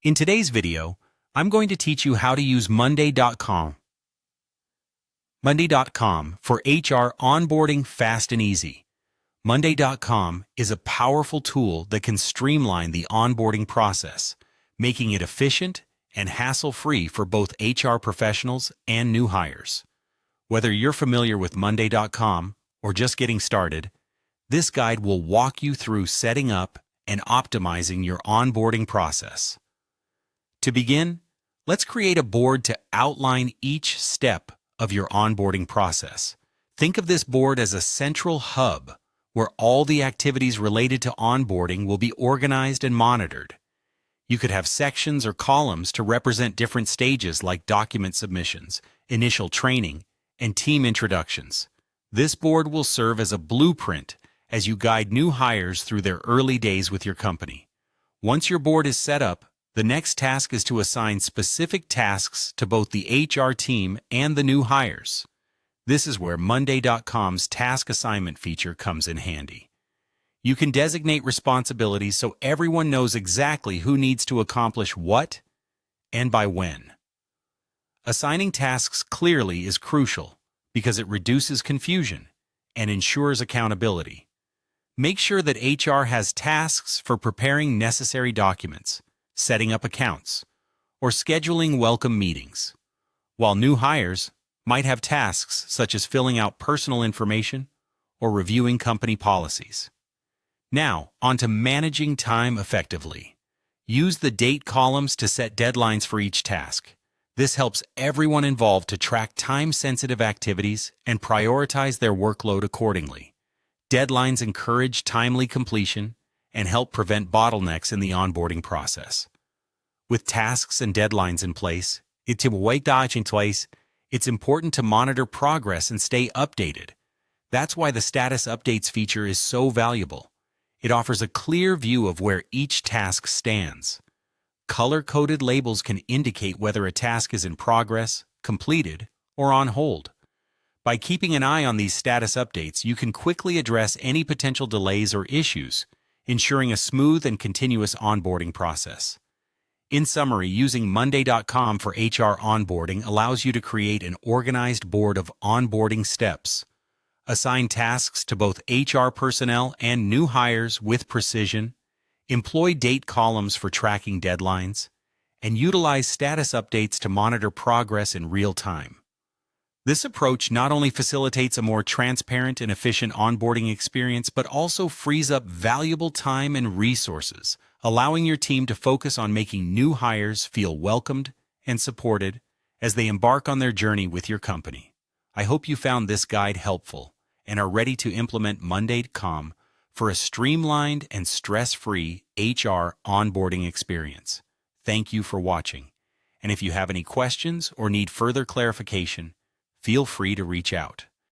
In today's video, I'm going to teach you how to use Monday.com. Monday.com for HR onboarding fast and easy. Monday.com is a powerful tool that can streamline the onboarding process, making it efficient and hassle-free for both HR professionals and new hires. Whether you're familiar with Monday.com or just getting started, this guide will walk you through setting up and optimizing your onboarding process. To begin, let's create a board to outline each step of your onboarding process. Think of this board as a central hub where all the activities related to onboarding will be organized and monitored. You could have sections or columns to represent different stages like document submissions, initial training, and team introductions. This board will serve as a blueprint as you guide new hires through their early days with your company. Once your board is set up, the next task is to assign specific tasks to both the HR team and the new hires. This is where Monday.com's task assignment feature comes in handy. You can designate responsibilities so everyone knows exactly who needs to accomplish what and by when. Assigning tasks clearly is crucial because it reduces confusion and ensures accountability. Make sure that HR has tasks for preparing necessary documents, setting up accounts, or scheduling welcome meetings, while new hires might have tasks such as filling out personal information or reviewing company policies. Now, on to managing time effectively. Use the date columns to set deadlines for each task. This helps everyone involved to track time-sensitive activities and prioritize their workload accordingly. Deadlines encourage timely completion and help prevent bottlenecks in the onboarding process. With tasks and deadlines in place, it's important to monitor progress and stay updated. That's why the status updates feature is so valuable. It offers a clear view of where each task stands. Color-coded labels can indicate whether a task is in progress, completed, or on hold. By keeping an eye on these status updates, you can quickly address any potential delays or issues, ensuring a smooth and continuous onboarding process. In summary, using Monday.com for HR onboarding allows you to create an organized board of onboarding steps, assign tasks to both HR personnel and new hires with precision, employ date columns for tracking deadlines, and utilize status updates to monitor progress in real time. This approach not only facilitates a more transparent and efficient onboarding experience, but also frees up valuable time and resources, allowing your team to focus on making new hires feel welcomed and supported as they embark on their journey with your company. I hope you found this guide helpful and are ready to implement Monday.com for a streamlined and stress-free HR onboarding experience. Thank you for watching. And if you have any questions or need further clarification, feel free to reach out.